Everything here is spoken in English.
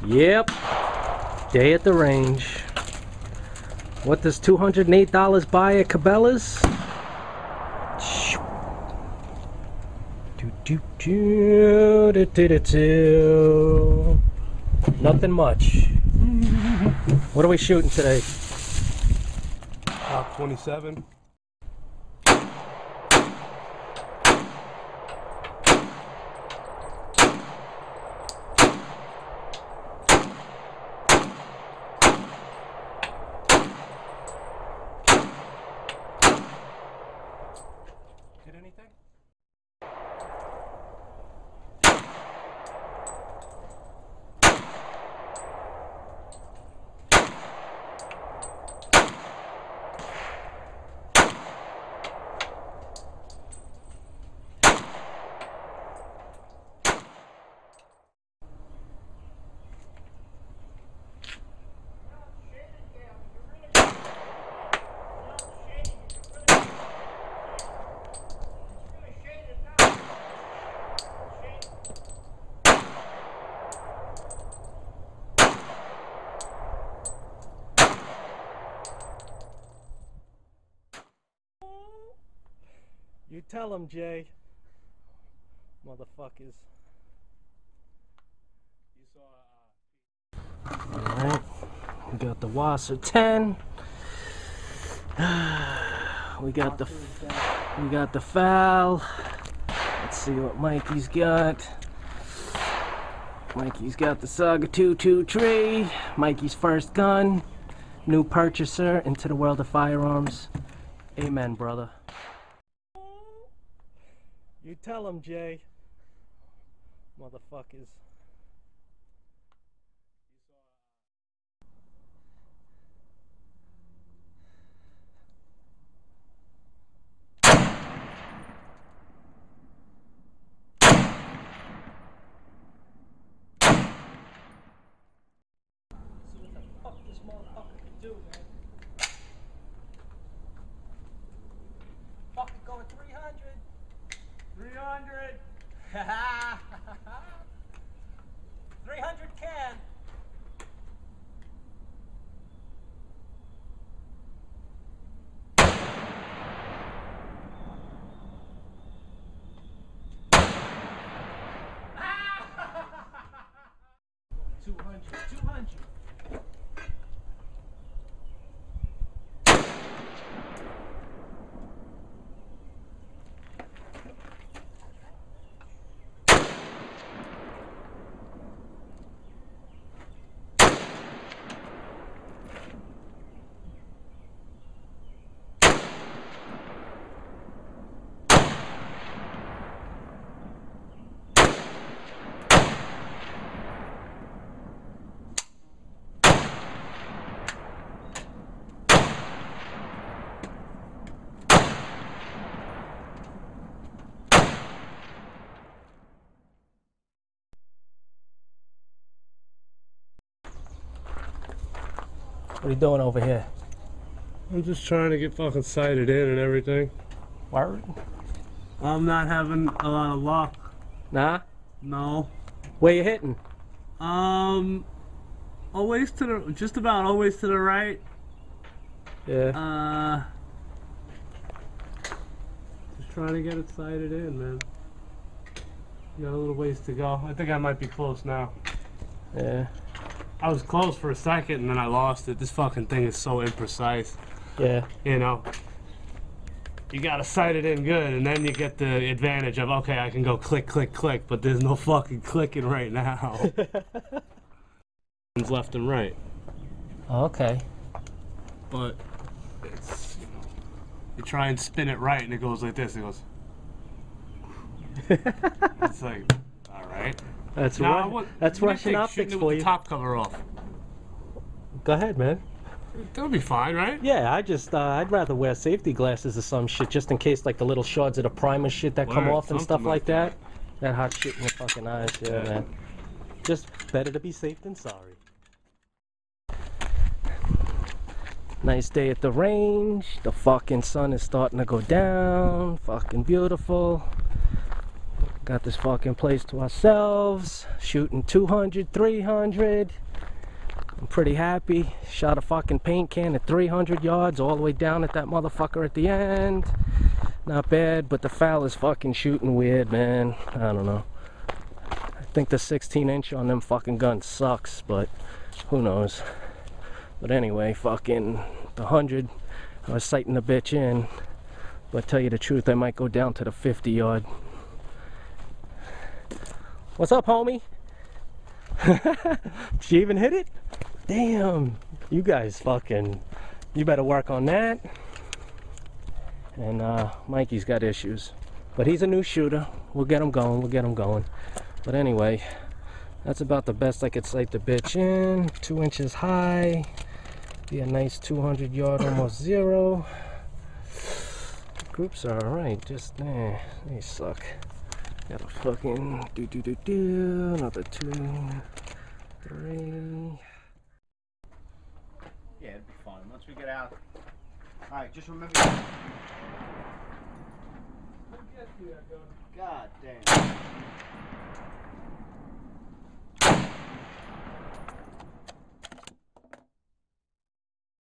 Yep, day at the range. What does $208 buy at Cabela's? Nothing much. What are we shooting today? Top 27. Hit anything? You tell him, Jay. Motherfuckers. You saw. Alright. We got the Wasser 10. We got the foul. Let's see what Mikey's got. Mikey's got the Saga 223. Mikey's first gun. New purchaser into the world of firearms. Amen, brother. You tell him, Jay. Motherfuckers. See what the fuck this motherfucker can do, man. Fucking going 300. 300. 300 can. $200. What are you doing over here? I'm just trying to get fucking sighted in and everything. Word? I'm not having a lot of luck. Nah? No. Where you hitting? Always to the, just about always to the right. Yeah. Just trying to get it sighted in, man. Got a little ways to go. I think I might be close now. Yeah. I was close for a second and then I lost it. This fucking thing is so imprecise. Yeah. You know, you gotta sight it in good and then you get the advantage of, okay, I can go click, click, click, but there's no fucking clicking right now. It's left and right. Okay. But it's, you know, you try and spin it right and it goes like this. It goes. It's like, all right. That's Now, that's Russian optics for with you. the top cover off. Go ahead, man. That'll be fine, right? Yeah, I'd rather wear safety glasses or some shit just in case like the little shards of the primer shit that come Word, off and stuff something like like that. That hot shit in your fucking eyes, yeah, Yeah. man. Just better to be safe than sorry. Nice day at the range. The fucking sun is starting to go down. Fucking beautiful. Got this fucking place to ourselves. Shooting 200, 300. I'm pretty happy. Shot a fucking paint can at 300 yards all the way down at that motherfucker at the end. Not bad, but the foul is fucking shooting weird, man. I don't know. I think the 16-inch on them fucking guns sucks, but who knows. But anyway, fucking the 100, I was sighting the bitch in. But tell you the truth, I might go down to the 50 yard. What's up, homie? Did she even hit it? Damn, you guys fucking, you better work on that. And Mikey's got issues, but he's a new shooter. We'll get him going, we'll get him going. But anyway, that's about the best I could sight the bitch in. 2 inches high, be a nice 200 yard, almost zero. Groups are alright, just they suck. Got a fucking another 2, 3. Yeah, it'd be fun once we get out. Alright, just remember. God damn.